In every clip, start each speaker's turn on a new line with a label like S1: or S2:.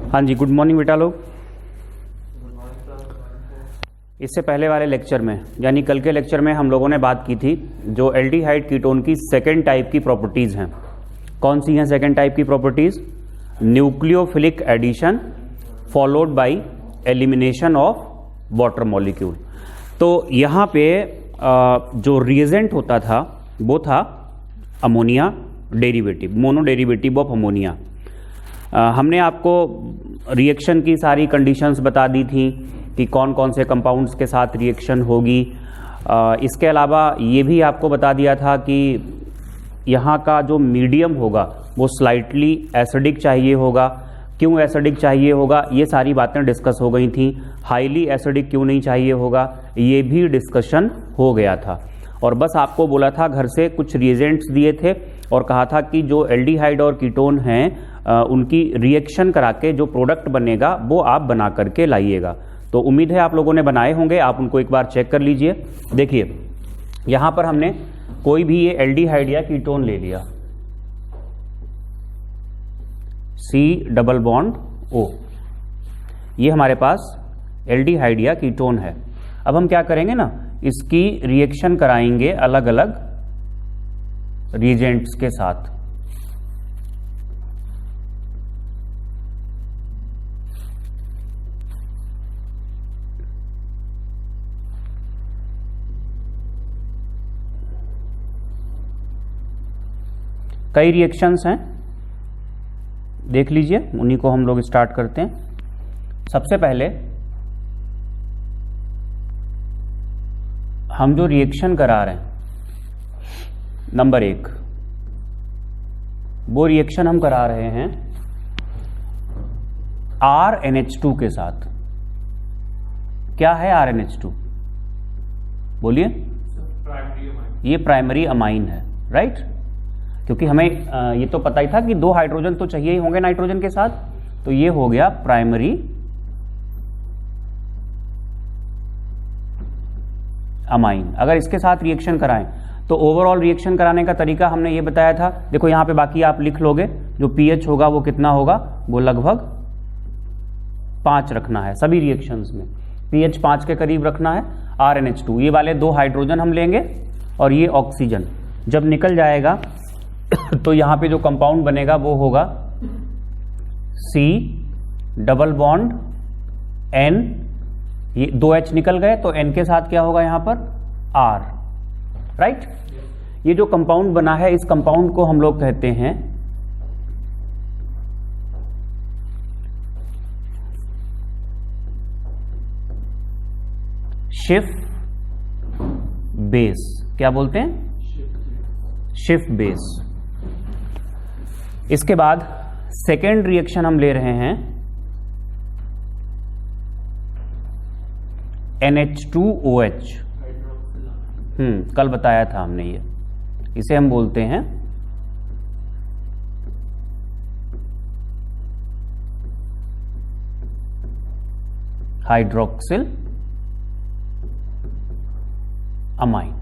S1: हाँ जी, good morning बेटा लोग। इससे पहले वाले लेक्चर में यानी कल के लेक्चर में हम लोगों ने बात की थी जो एल्डिहाइड कीटोन की सेकेंड टाइप की प्रॉपर्टीज़ हैं। कौन सी हैं सेकेंड टाइप की properties? Nucleophilic addition followed by elimination of water molecule. तो यहाँ पे जो रिएजेंट होता था वो था ammonia derivative, mono derivative of ammonia. हमने आपको रिएक्शन की सारी कंडीशंस बता दी थी कि कौन कौन से कंपाउंड्स के साथ रिएक्शन होगी। इसके अलावा ये भी आपको बता दिया था कि यहाँ का जो मीडियम होगा वो स्लाइटली एसिडिक चाहिए होगा। क्यों एसिडिक चाहिए होगा ये सारी बातें डिस्कस हो गई थी। हाईली एसिडिक क्यों नहीं चाहिए होगा ये भी डिस्कशन हो गया था। और बस आपको बोला था घर से कुछ रिएजेंट्स दिए थे और कहा था कि जो एल्डिहाइड और कीटोन हैं उनकी रिएक्शन करा के जो प्रोडक्ट बनेगा वो आप बना करके लाइएगा। तो उम्मीद है आप लोगों ने बनाए होंगे, आप उनको एक बार चेक कर लीजिए। देखिए यहाँ पर हमने कोई भी ये एल्डिहाइड या कीटोन ले लिया, C डबल बॉन्ड O, ये हमारे पास एल्डिहाइड या कीटोन है। अब हम क्या करेंगे ना, इसकी रिएक्शन कराएंगे अलग अलग रिएजेंट्स के साथ। कई रिएक्शंस हैं, देख लीजिए, उन्हीं को हम लोग स्टार्ट करते हैं। सबसे पहले हम जो रिएक्शन करा रहे हैं नंबर 1, वो रिएक्शन हम करा रहे हैं RNH2 के साथ। क्या है RNH2? बोलिए। ये प्राइमरी अमाइन है, राइट? क्योंकि हमें ये तो पता ही था कि 2 हाइड्रोजन तो चाहिए ही होंगे नाइट्रोजन के साथ, तो ये हो गया प्राइमरी अमाइन। अगर इसके साथ रिएक्शन कराएं तो ओवरऑल रिएक्शन कराने का तरीका हमने ये बताया था। देखो यहाँ पे बाकी आप लिख लोगे, जो pH होगा वो कितना होगा, वो लगभग 5 रखना है सभी रिएक्शंस में। pH 5 के करीब रखना है। RNH2 ये वाले 2 हाइड्रोजन हम लेंगे और ये ऑक्सीजन जब निकल जाएगा तो यहाँ पे जो कंपाउंड बनेगा वो होगा C डबल बॉन्ड N, ये 2H निकल गए तो N के साथ क्या होगा यहाँ पर R, राइट? ये जो कंपाउंड बना है इस कंपाउंड को हम लोग कहते हैं शिफ बेस। क्या बोलते हैं? Schiff base. इसके बाद सेकेंड रिएक्शन हम ले रहे हैं NH2OH। कल बताया था हमने ये, इसे हम बोलते हैं हाइड्रोक्सिल अमाइन।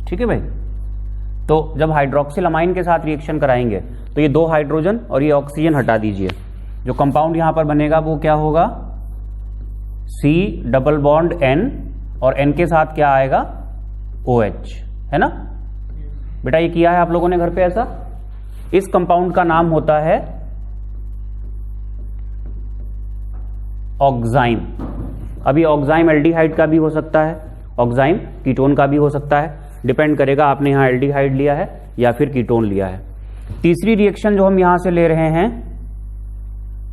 S1: ठीक है भाई। तो जब हाइड्रोक्सिल अमाइन के साथ रिएक्शन कराएंगे तो ये 2 हाइड्रोजन और ये ऑक्सीजन हटा दीजिए। जो कंपाउंड यहां पर बनेगा वो क्या होगा, C डबल बॉन्ड N, और N के साथ क्या आएगा, OH, है ना बेटा? ये किया है आप लोगों ने घर पे ऐसा। इस कंपाउंड का नाम होता है ऑक्साइम। अभी ऑक्साइम एल्डिहाइड का भी हो सकता है, ऑक्साइम कीटोन का भी हो सकता है, डिपेंड करेगा आपने यहाँ एल्डिहाइड लिया है या फिर कीटोन लिया है। तीसरी रिएक्शन जो हम यहां से ले रहे हैं,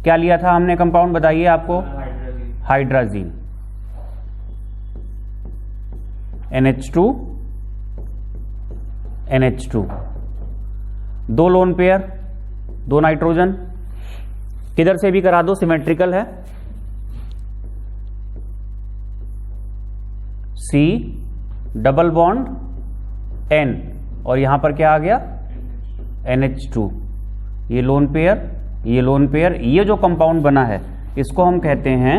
S1: क्या लिया था हमने कंपाउंड, बताइए आपको? Hydrazine. NH2 NH2, 2 lone pair, 2 nitrogen. किधर से भी करा दो, सिमेट्रिकल है। C डबल बॉन्ड N, और यहां पर क्या आ गया, NH2। ये लोन पेयर, ये लोन पेयर, ये जो कंपाउंड बना है इसको हम कहते हैं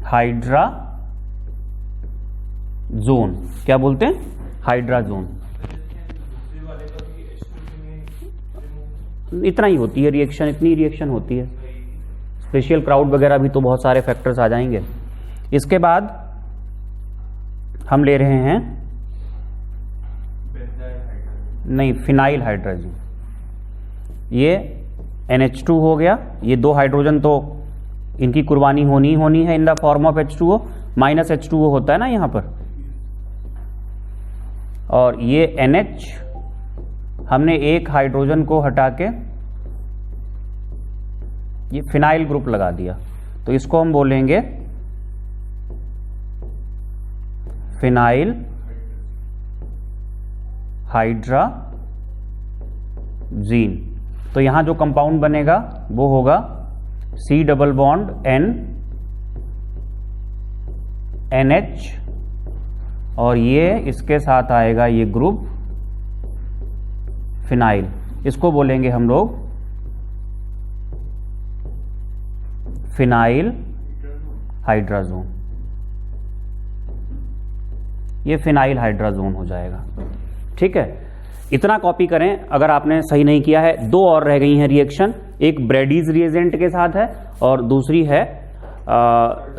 S1: हाइड्रा जोन, क्या बोलते हैं, हाइड्रा जोन। इतना ही होती है रिएक्शन, इतनी रिएक्शन होती है। स्पेशल क्राउड वगैरह भी तो बहुत सारे फैक्टर्स आ जाएंगे। इसके बाद हम ले रहे हैं नहीं, फिनाइल हाइड्रोजन। ये NH2 हो गया, ये दो हाइड्रोजन तो इनकी कुर्बानी होनी होनी है in the form of H2O, minus H2O होता है ना यहाँ पर, और ये NH, हमने एक हाइड्रोजन को हटा के ये फिनाइल ग्रुप लगा दिया, तो इसको हम बोलेंगे फिनाइल हाइड्राजीन। तो यहां जो कंपाउंड बनेगा वो होगा C double bond N NH, और ये इसके साथ आएगा ये ग्रुप फिनाइल। इसको बोलेंगे हम लोग फिनाइल हाइड्राजोन। ये फिनाइल हाइड्राजोन हो जाएगा। ठीक है, इतना कॉपी करें। अगर आपने सही नहीं किया है, दो और रह गई हैं रिएक्शन, एक ब्रेडीज रिएजेंट के साथ है और दूसरी है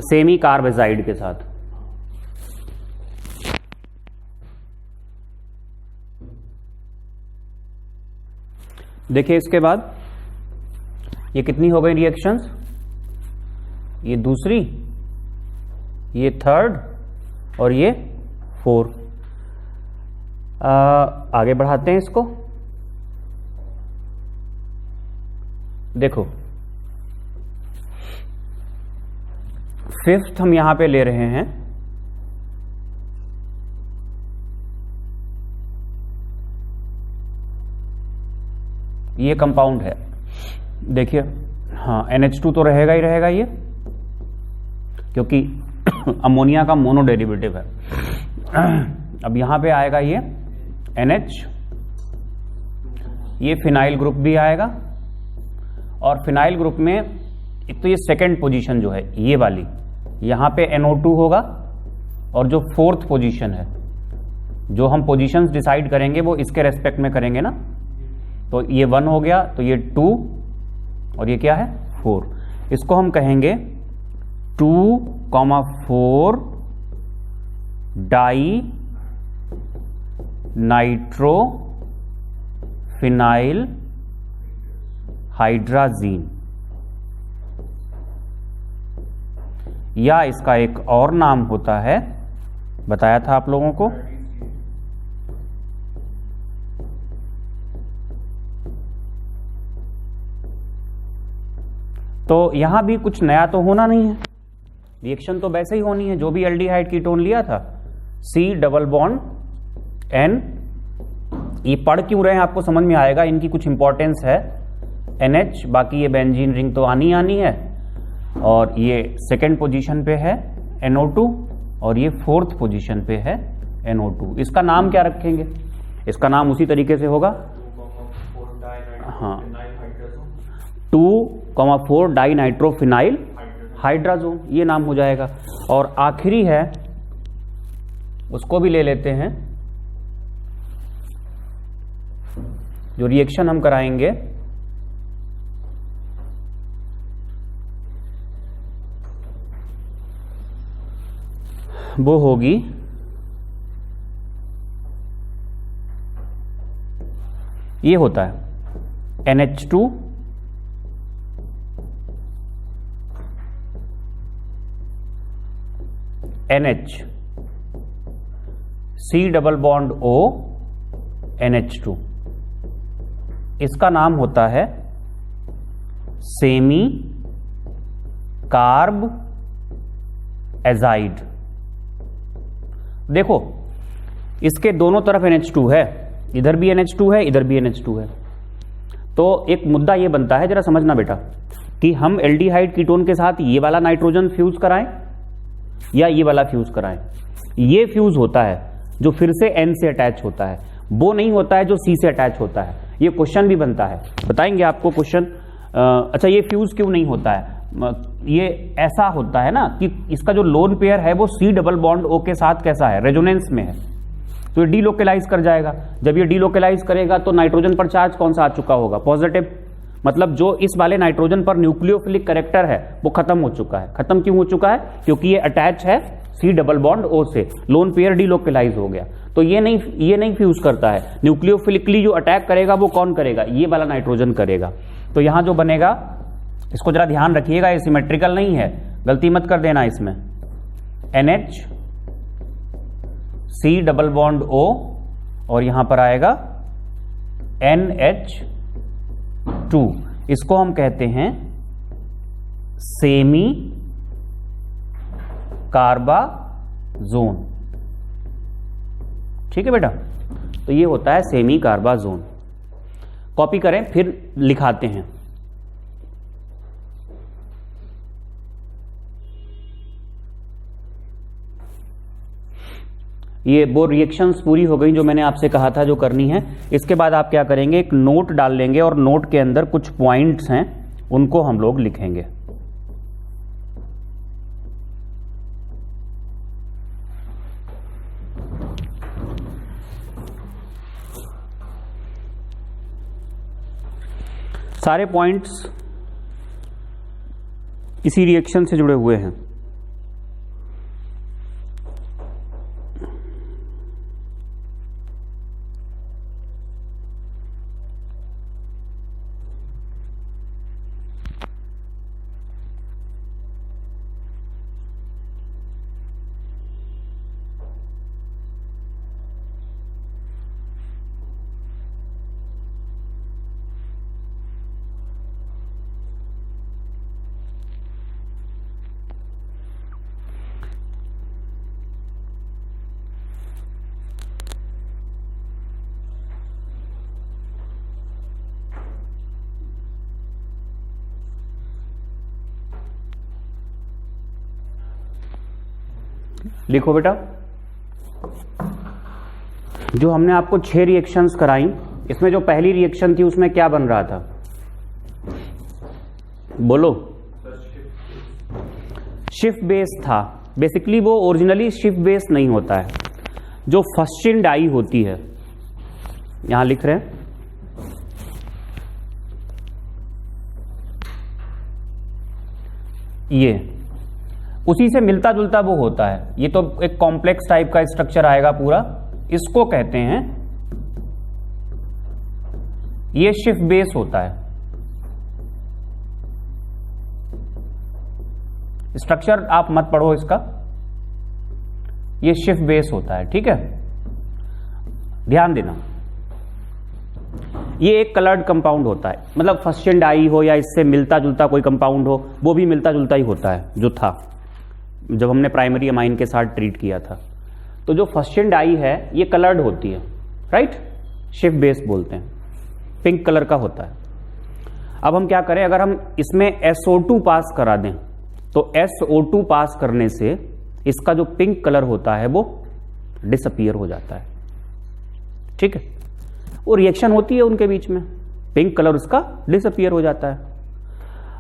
S1: सेमी कार्बेजाइड के साथ। देखिए इसके बाद ये कितनी हो गई रिएक्शंस, ये दूसरी, ये थर्ड और ये फोर्थ। आगे बढ़ाते हैं इसको। देखो फिफ्थ हम यहां पे ले रहे हैं ये कंपाउंड है। देखिए हाँ, NH2 तो रहेगा ही रहेगा ये, क्योंकि अमोनिया का मोनो डेरिवेटिव है। अब यहां पे आएगा ये NH, ये फिनाइल ग्रुप भी आएगा, और फिनाइल ग्रुप में एक तो ये सेकंड पोजीशन जो है ये वाली, यहां पे NO2 होगा, और जो फोर्थ पोजीशन है, जो हम पोजीशंस डिसाइड करेंगे वो इसके रेस्पेक्ट में करेंगे ना, तो ये 1 हो गया, तो ये 2 और ये क्या है 4। इसको हम कहेंगे 2,4 डाई नाइट्रो फिनाइल हाइड्राजीन, या इसका एक और नाम होता है, बताया था आप लोगों को, तो यहां भी कुछ नया तो होना नहीं है, रिएक्शन तो वैसे ही होनी है जो भी एल्डिहाइड कीटोन लिया था। C डबल बॉन्ड N, ये पढ़ क्यों रहे हैं आपको समझ में आएगा, इनकी कुछ इंपॉर्टेंस है। NH, बाकी ये बेंजीन रिंग तो आनी आनी है, और ये सेकेंड पोजीशन पे है NO2, और ये फोर्थ पोजीशन पे है NO2। इसका नाम क्या रखेंगे, इसका नाम उसी तरीके से होगा, हाँ, 2,4 डाई नाइट्रोफिनाइल हाइड्राजोन, ये नाम हो जाएगा। और आखिरी है, उसको भी ले लेते हैं, जो रिएक्शन हम कराएंगे वो होगी ये होता है NH2 NH, C double bond O NH2, इसका नाम होता है सेमी कार्ब एजाइड। देखो इसके दोनों तरफ NH2 है, इधर भी NH2 है, इधर भी NH2 है। तो एक मुद्दा ये बनता है, जरा समझना बेटा, कि हम एल्डिहाइड कीटोन के साथ ये वाला नाइट्रोजन फ्यूज कराएं या ये वाला फ्यूज कराएं। ये फ्यूज होता है जो फिर से N से अटैच होता है, वो नहीं होता है जो C से अटैच होता है। ये क्वेश्चन भी बनता है, बताएंगे आपको क्वेश्चन। अच्छा, ये फ्यूज क्यों नहीं होता है, ये ऐसा होता है ना कि इसका जो लोन पेयर है वो C डबल बॉन्ड O के साथ कैसा है, रेजोनेंस में है, तो ये डीलोकेलाइज कर जाएगा। जब ये डीलोकेलाइज करेगा तो नाइट्रोजन पर चार्ज कौन सा आ चुका होगा, पॉजिटिव। मतलब जो इस वाले नाइट्रोजन पर न्यूक्लियोफिलिक कैरेक्टर है वो खत्म हो चुका है। खत्म क्यों हो चुका है, क्योंकि ये अटैच है C डबल बॉन्ड O से, लोन पेयर डीलोकेलाइज हो गया। तो ये नहीं फ्यूज करता है। न्यूक्लियोफिलिकली जो अटैक करेगा वो कौन करेगा, ये वाला नाइट्रोजन करेगा। तो यहां जो बनेगा, इसको जरा ध्यान रखिएगा, ये सिमेट्रिकल नहीं है, गलती मत कर देना इसमें। NH C double bond O और यहां पर आएगा NH2। इसको हम कहते हैं सेमी कार्बाजोन। ठीक है बेटा, तो ये होता है सेमी कार्बाजोन। कॉपी करें फिर लिखाते हैं। ये वो रिएक्शंस पूरी हो गई जो मैंने आपसे कहा था जो करनी है। इसके बाद आप क्या करेंगे, एक नोट डाल लेंगे और नोट के अंदर कुछ पॉइंट्स हैं उनको हम लोग लिखेंगे। सारे पॉइंट्स इसी रिएक्शन से जुड़े हुए हैं। लिखो बेटा, जो हमने आपको 6 रिएक्शंस कराई, इसमें जो पहली रिएक्शन थी उसमें क्या बन रहा था, बोलो। शिफ्ट बेस था। बेसिकली वो ओरिजिनली शिफ्ट बेस नहीं होता है, जो फस्टिन डाई होती है, यहां लिख रहे हैं, ये उसी से मिलता जुलता वो होता है। ये तो एक कॉम्प्लेक्स टाइप का स्ट्रक्चर आएगा पूरा, इसको कहते हैं, ये शिफ्ट बेस होता है। स्ट्रक्चर आप मत पढ़ो इसका, ये शिफ्ट बेस होता है। ठीक है, ध्यान देना। ये एक कलर्ड कंपाउंड होता है, मतलब फस्टिन डाई हो या इससे मिलता जुलता कोई कंपाउंड हो, वो भी मिलता जुलता ही होता है जो था जब हमने प्राइमरी अमाइन के साथ ट्रीट किया था। तो जो फस्टिन डाई है ये कलर्ड होती है, राइट, शिफ्ट बेस बोलते हैं, पिंक कलर का होता है। अब हम क्या करें, अगर हम इसमें SO2 पास करा दें तो SO2 पास करने से इसका जो पिंक कलर होता है वो डिसअपीयर हो जाता है। ठीक है, वो रिएक्शन होती है उनके बीच में, पिंक कलर उसका डिसअपीयर हो जाता है,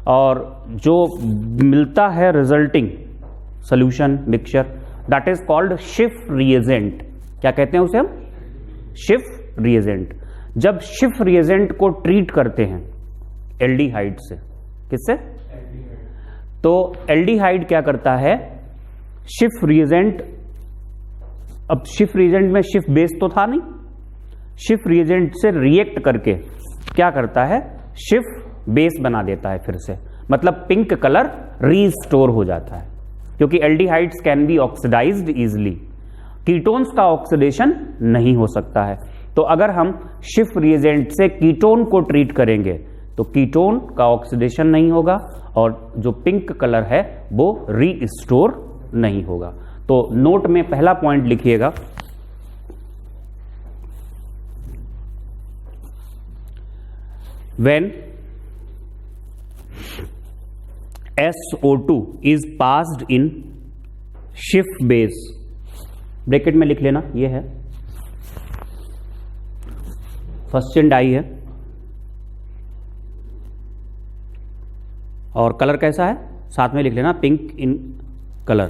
S1: और जो मिलता है resulting solution mixture, that is called shift reagent. क्या कहते हैं उसे हम, शिफ्ट रिएजेंट। जब शिफ्ट रिएजेंट को ट्रीट करते हैं एल्डिहाइड से, किससे, तो एल्डिहाइड क्या करता है, शिफ्ट रिएजेंट, अब शिफ्ट रिएजेंट में शिफ्ट बेस तो था नहीं, शिफ्ट रिएजेंट से रिएक्ट करके क्या करता है, शिफ्ट बेस बना देता है फिर से, मतलब पिंक कलर रीस्टोर हो जाता है, क्योंकि aldehydes can be oxidised easily, ketones का ऑक्सीडेशन नहीं हो सकता है। तो अगर हम शिफ्ट रिएजेंट से कीटोन को ट्रीट करेंगे तो कीटोन का ऑक्सीडेशन नहीं होगा और जो पिंक कलर है वो रीस्टोर नहीं होगा। तो नोट में पहला पॉइंट लिखिएगा, when SO2 is passed in shift base, bracket में लिख लेना, ये है फस्टिन डाई है, और कलर कैसा है साथ में लिख लेना, पिंक इन कलर।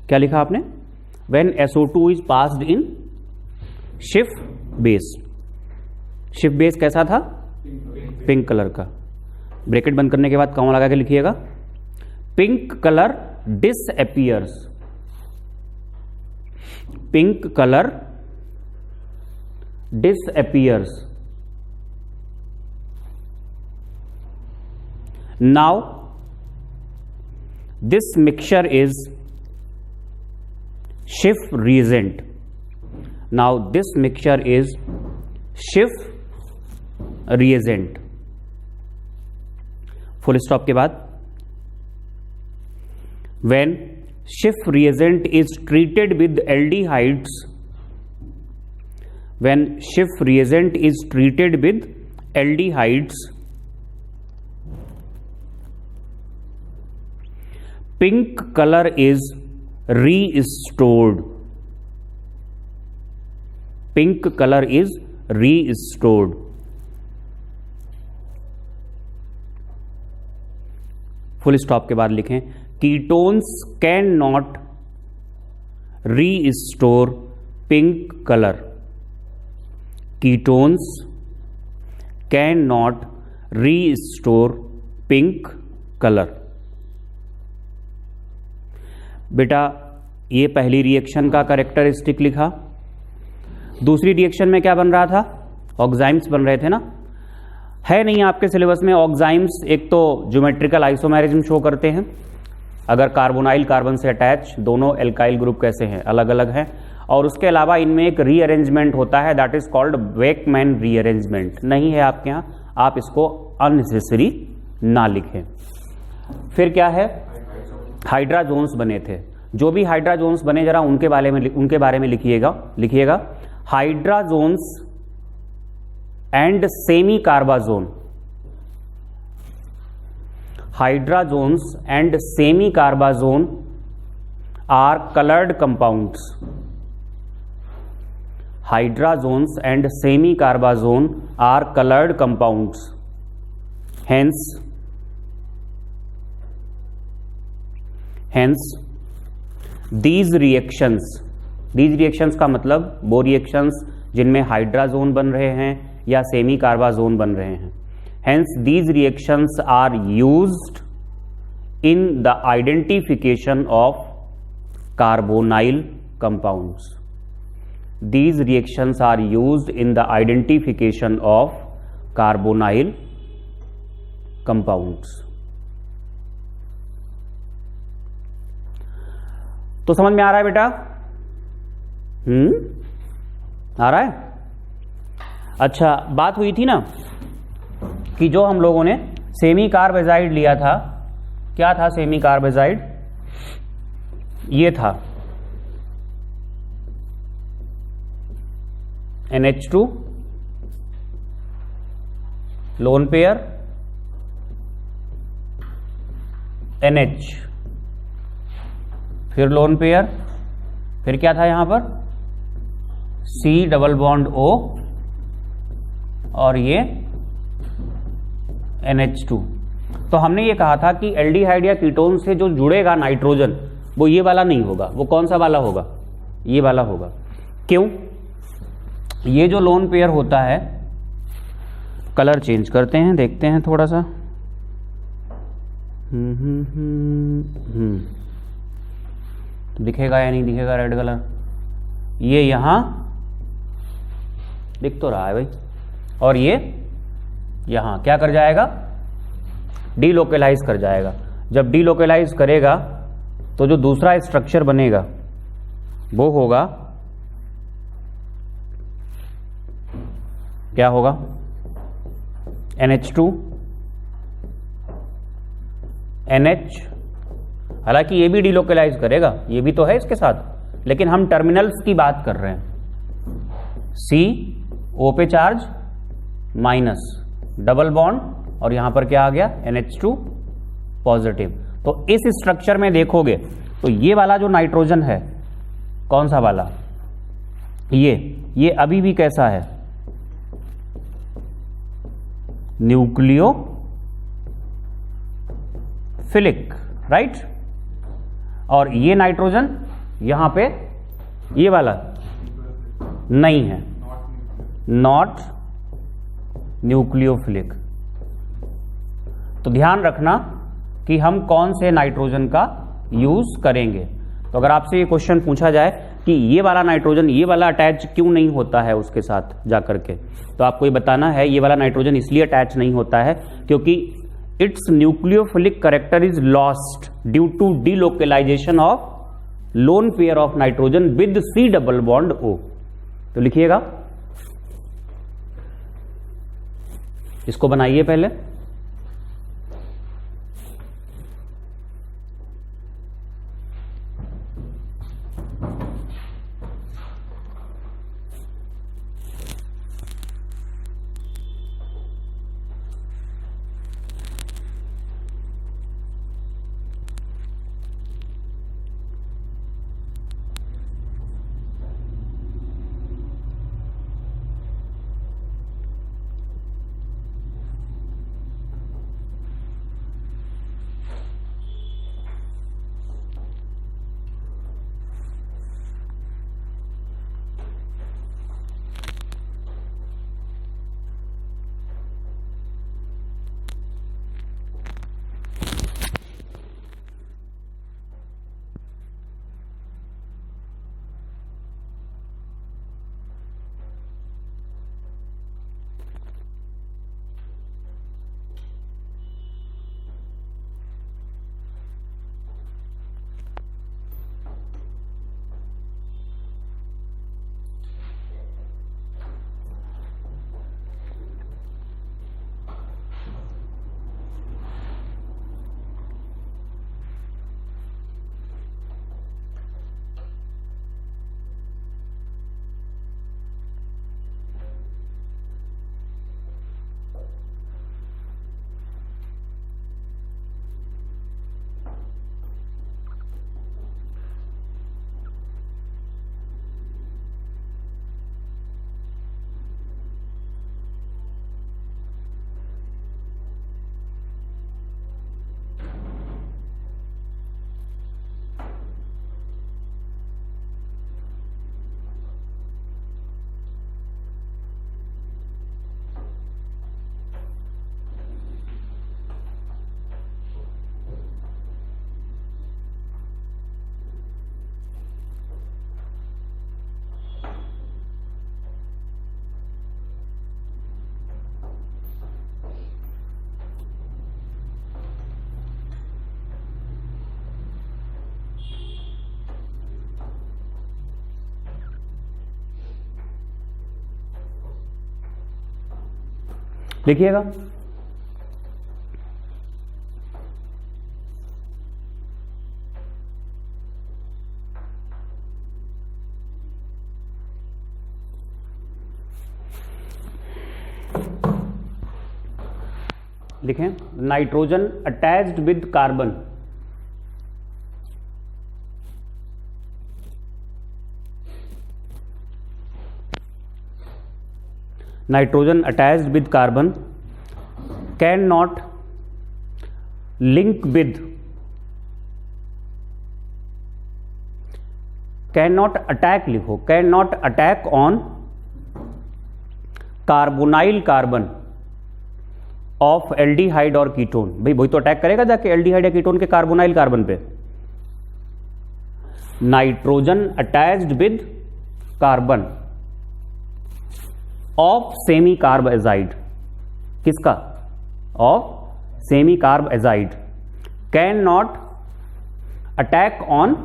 S1: क्या लिखा आपने? When SO2 is passed in Schiff base. Schiff base कैसा था? पिंक कलर का। ब्रैकेट बंद करने के बाद कॉमा लगा के लिखिएगा, pink colour disappears. Pink colour disappears. Now this mixture is Schiff reagent. Now this mixture is Schiff reagent. Full stop के बाद when Schiff reagent is treated with aldehydes, when Schiff reagent is treated with aldehydes, pink color is restored. Pink color is restored. Full stop के बाद लिखें, ketones can not restore pink colour. Ketones cannot restore pink color. बेटा ये पहली reaction का characteristic लिखा। दूसरी reaction में क्या बन रहा था? ऑक्साइम्स बन रहे थे ना। है नहीं आपके सिलेबस में ऑक्साइम्स। एक तो ज्योमेट्रिकल आइसोमेरिज्म शो करते हैं, अगर कार्बोनाइल कार्बन से अटैच, दोनों एल्काइल ग्रुप कैसे हैं, अलग अलग हैं, और उसके अलावा इनमें एक रीअरेंजमेंट होता है, दैट इज कॉल्ड वेकमैन रीअरेंजमेंट। नहीं है आपके यहाँ, आप इसको अननेसेसरी ना लिखें। फिर क्या है? हाइड्रा जोन्स बने थे। जो भी हाइड्रा जोन्स बने जरा उनके बारे में लिखिएगा। Hydrazones and semicarbazone. Hydrazones and semicarbazone are coloured compounds. Hydra zones and semi-carbazone are colored compounds. Hence these reactions का मतलब वो reactions जिनमें हाइड्रा जोन बन रहे हैं या सेमी कार्बाजोन बन रहे हैं। Hence these reactions are used in the identification of carbonyl compounds. These reactions are used in the identification of carbonyl compounds. तो समझ में आ रहा है बेटा? आ रहा है? अच्छा, बात हुई थी ना कि जो हम लोगों ने सेमी कार्बेजाइड लिया था, क्या था सेमी कार्बेजाइड? ये था NH2 लोन पेयर NH, फिर लोन पेयर, फिर क्या था यहां पर? C डबल बॉन्ड O और ये NH2। तो हमने ये कहा था कि एल्डिहाइड या कीटोन से जो जुड़ेगा नाइट्रोजन वो ये वाला नहीं होगा। वो कौन सा वाला होगा? ये वाला होगा। क्यों? ये जो लोन पेयर होता है, कलर चेंज करते हैं, देखते हैं थोड़ा सा। दिखेगा या नहीं दिखेगा रेड कलर? ये यहां दिख तो रहा है भाई, और ये यहां क्या कर जाएगा? डीलोकेलाइज कर जाएगा। जब डीलोकेलाइज करेगा तो जो दूसरा स्ट्रक्चर बनेगा वो होगा, क्या होगा? NH2 NH। हालांकि ये भी डीलोकेलाइज करेगा, ये भी तो है इसके साथ, लेकिन हम टर्मिनल्स की बात कर रहे हैं। C O पे चार्ज माइनस डबल बॉन्ड, और यहां पर क्या आ गया? NH2 positive. तो इस स्ट्रक्चर में देखोगे तो ये वाला जो नाइट्रोजन है, कौन सा वाला? ये अभी भी कैसा है, न्यूक्लियोफिलिक, राइट। और ये नाइट्रोजन यहां पे ये वाला नहीं है, नॉट न्यूक्लियोफिलिक। तो ध्यान रखना कि हम कौन से नाइट्रोजन का यूज करेंगे। तो अगर आपसे ये क्वेश्चन पूछा जाए कि ये वाला नाइट्रोजन ये वाला अटैच क्यों नहीं होता है उसके साथ जाकर के, तो आपको ये बताना है ये वाला नाइट्रोजन इसलिए अटैच नहीं होता है क्योंकि it's nucleophilic character is lost due to delocalisation of lone pair of nitrogen with C double bond O। तो लिखिएगा, इसको बनाइए पहले। लिखिएगा, लिखें nitrogen attached with carbon, nitrogen attached with carbon cannot link with, cannot attack, लिखो cannot attack on carbonyl carbon of aldehyde और ketone. भाई वही तो अटैक करेगा जाके एल्डिहाइड या कीटोन के कार्बोनाइल कार्बन पे। Nitrogen attached with carbon of semicarbazide, किसका, of semicarbazide, can not attack on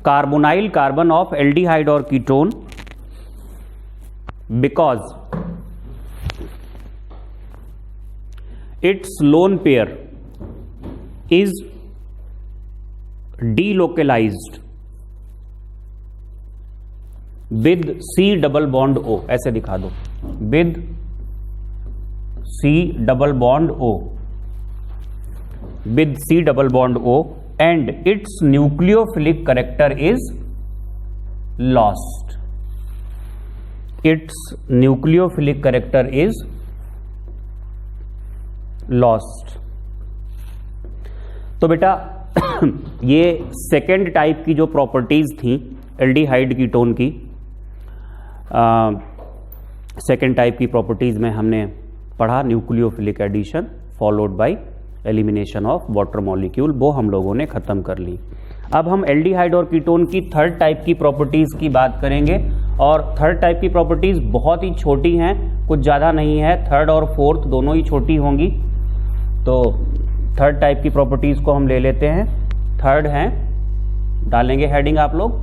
S1: carbonyl carbon of aldehyde और ketone because its lone pair is delocalised with C double bond O, ऐसे दिखा दो, with C double bond O, with C double bond O and its nucleophilic character is lost. Its nucleophilic character is lost. तो बेटा ये second type की जो properties थी aldehyde ketone की, सेकेंड टाइप की प्रॉपर्टीज में हमने पढ़ा nucleophilic addition followed by elimination of water molecule, वो हम लोगों ने खत्म कर ली। अब हम एल्डिहाइड और कीटोन की थर्ड टाइप की प्रॉपर्टीज की बात करेंगे, और थर्ड टाइप की प्रॉपर्टीज बहुत ही छोटी हैं, कुछ ज़्यादा नहीं है, थर्ड और फोर्थ दोनों ही छोटी होंगी। तो थर्ड टाइप की प्रॉपर्टीज को हम ले लेते हैं। थर्ड हैं, डालेंगे हेडिंग आप लोग,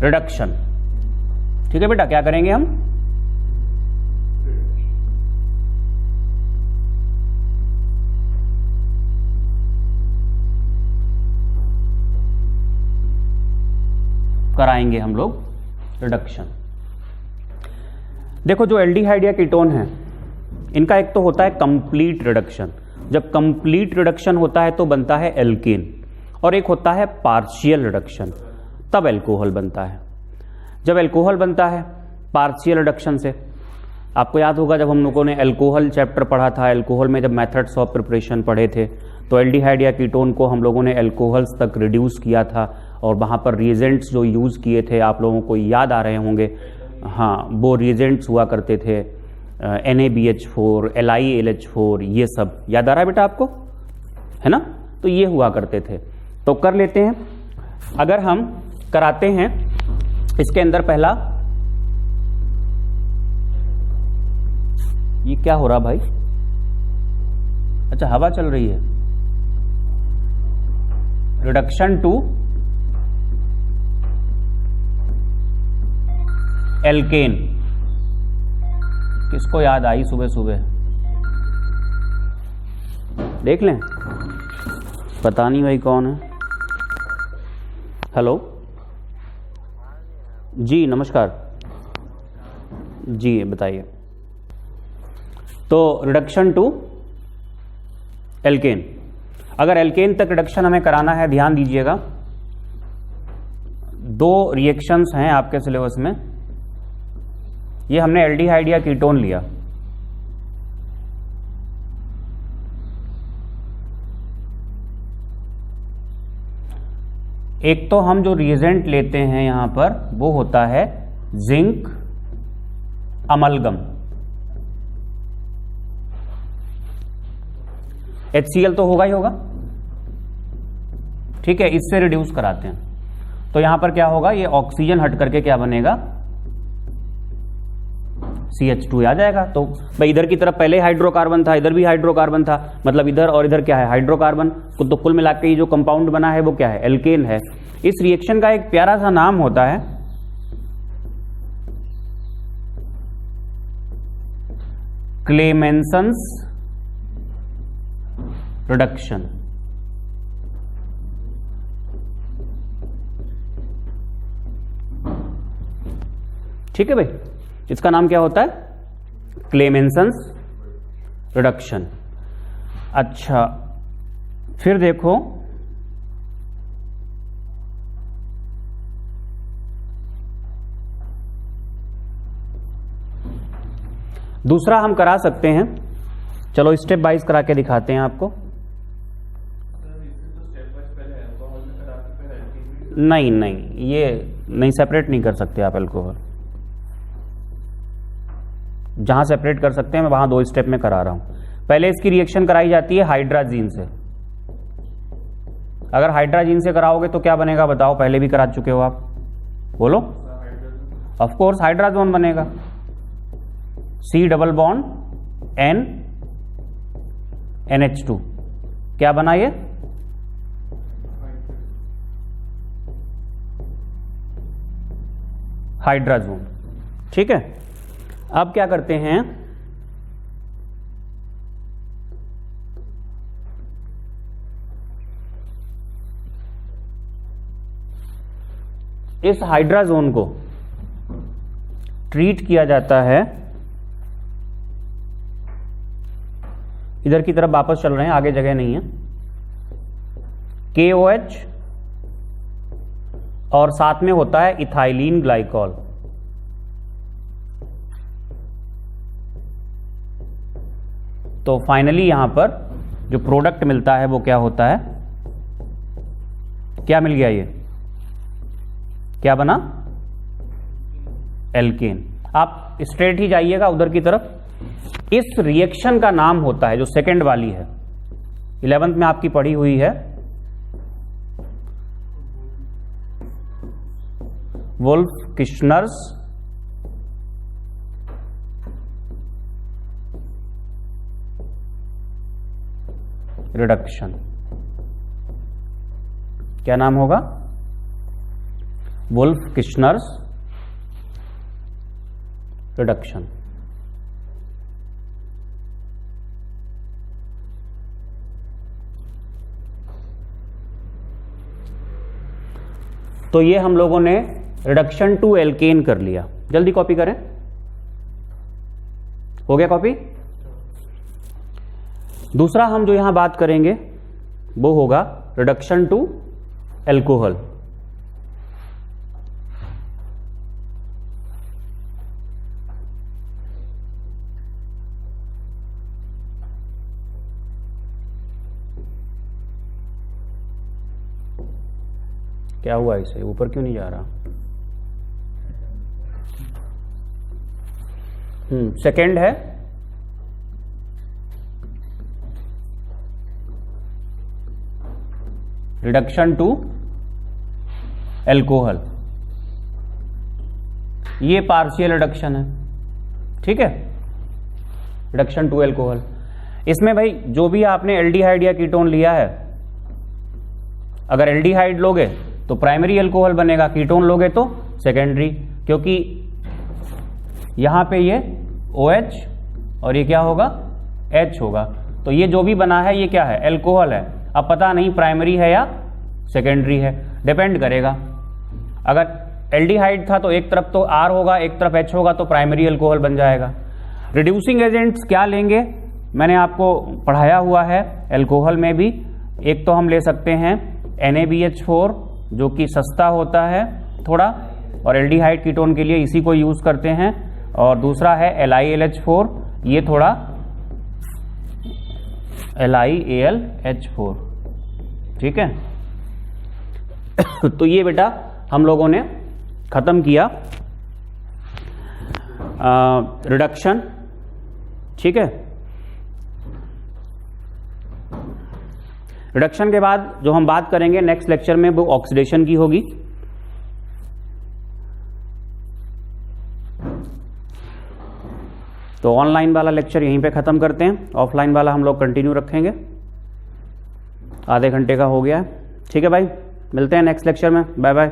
S1: रिडक्शन। ठीक है बेटा, क्या करेंगे हम? कराएंगे हम लोग रिडक्शन। देखो जो एल्डिहाइड या कीटोन है, इनका एक तो होता है कंप्लीट रिडक्शन। जब कंप्लीट रिडक्शन होता है तो बनता है एल्केन, और एक होता है पार्शियल रिडक्शन, तब एल्कोहल बनता है। जब एल्कोहल बनता है पार्शियल रिडक्शन से, आपको याद होगा जब हम लोगों ने एल्कोहल चैप्टर पढ़ा था, एल्कोहल में जब मेथड्स ऑफ प्रिपरेशन पढ़े थे, तो एल्डिहाइड या कीटोन को हम लोगों ने एल्कोहल्स तक रिड्यूस किया था, और वहाँ पर रिएजेंट्स जो यूज़ किए थे आप लोगों को याद आ रहे होंगे। हाँ, वो रिएजेंट्स हुआ करते थे NaBH4, LiLH4, ये सब याद आ रहा है बेटा आपको, है ना? तो ये हुआ करते थे। तो कर लेते हैं, अगर हम कराते हैं इसके अंदर पहला, ये क्या हो रहा भाई? अच्छा, हवा चल रही है। रिडक्शन टू एल्केन, किसको याद आई सुबह सुबह? देख लें, पता नहीं भाई कौन है। हेलो जी, नमस्कार जी, बताइए। तो रिडक्शन टू एल्केन, अगर एल्केन तक रिडक्शन हमें कराना है, ध्यान दीजिएगा, दो रिएक्शंस हैं आपके सिलेबस में। ये हमने एल्डिहाइड या कीटोन लिया, एक तो हम जो रिएजेंट लेते हैं यहां पर वो होता है जिंक अमलगम, HCl तो होगा ही होगा, ठीक है, इससे रिड्यूस कराते हैं। तो यहां पर क्या होगा, ये ऑक्सीजन हट करके क्या बनेगा, CH2 आ जाएगा। तो भाई इधर की तरफ पहले हाइड्रोकार्बन था, इधर भी हाइड्रोकार्बन था, मतलब इधर और इधर क्या है, हाइड्रोकार्बन। तो कुल मिलाकर ये जो कंपाउंड बना है वो क्या है, एल्केन है। इस रिएक्शन का एक प्यारा सा नाम होता है क्लेमेंसन्स रिडक्शन। ठीक है भाई, इसका नाम क्या होता है, क्लेमेंसन्स रिडक्शन। अच्छा, फिर देखो दूसरा हम करा सकते हैं, चलो स्टेप वाइज करा के दिखाते हैं आपको। नहीं नहीं, ये नहीं, सेपरेट नहीं कर सकते आप अल्कोहल। जहां सेपरेट कर सकते हैं मैं वहां दो स्टेप में करा रहा हूं। पहले इसकी रिएक्शन कराई जाती है हाइड्राजीन से। अगर हाइड्राजीन से कराओगे तो क्या बनेगा बताओ, पहले भी करा चुके हो आप, बोलो। ऑफ कोर्स हाइड्राजोन बनेगा, C double bond N NH2, क्या बना ये, हाइड्राजोन। ठीक है, अब क्या करते हैं, इस हाइड्राजोन को ट्रीट किया जाता है, इधर की तरफ वापस चल रहे हैं, आगे जगह नहीं है, KOH और साथ में होता है इथाइलिन ग्लाइकॉल। तो फाइनली यहां पर जो प्रोडक्ट मिलता है वो क्या होता है, क्या मिल गया, ये क्या बना, एल्केन। आप स्ट्रेट ही जाइएगा उधर की तरफ। इस रिएक्शन का नाम होता है, जो सेकंड वाली है, 11th में आपकी पढ़ी हुई है, वुल्फ किश्नर्स रिडक्शन। क्या नाम होगा, वुल्फ किश्नर्स रिडक्शन। तो ये हम लोगों ने रिडक्शन टू एल्केन कर लिया। जल्दी कॉपी करें, हो गया कॉपी। दूसरा हम जो यहां बात करेंगे वो होगा रिडक्शन टू एल्कोहल। क्या हुआ, इसे ऊपर क्यों नहीं जा रहा? सेकंड है रिडक्शन टू एल्कोहल। ये पार्शियल रिडक्शन है, ठीक है, रिडक्शन टू एल्कोहल। इसमें भाई जो भी आपने एल्डिहाइड या कीटोन लिया है, अगर एल्डिहाइड लोगे तो प्राइमरी एल्कोहल बनेगा, कीटोन लोगे तो सेकेंडरी, क्योंकि यहां पे ये OH और ये क्या होगा, H होगा। तो ये जो भी बना है ये क्या है, एल्कोहल है। अब पता नहीं प्राइमरी है या सेकेंडरी है, डिपेंड करेगा। अगर एल्डिहाइड था तो एक तरफ तो R होगा, एक तरफ H होगा, तो प्राइमरी एल्कोहल बन जाएगा। रिड्यूसिंग एजेंट्स क्या लेंगे, मैंने आपको पढ़ाया हुआ है एल्कोहल में भी। एक तो हम ले सकते हैं NaBH4 जो कि सस्ता होता है थोड़ा, और एल्डिहाइड कीटोन के लिए इसी को यूज करते हैं। और दूसरा है LiAlH4, ये थोड़ा LiAlH4, ठीक है। तो ये बेटा हम लोगों ने खत्म किया रिडक्शन, ठीक है। रिडक्शन के बाद जो हम बात करेंगे नेक्स्ट लेक्चर में वो ऑक्सीडेशन की होगी। तो ऑनलाइन वाला लेक्चर यहीं पे ख़त्म करते हैं, ऑफलाइन वाला हम लोग कंटिन्यू रखेंगे। आधे घंटे का हो गया है, ठीक है भाई, मिलते हैं नेक्स्ट लेक्चर में, बाय बाय।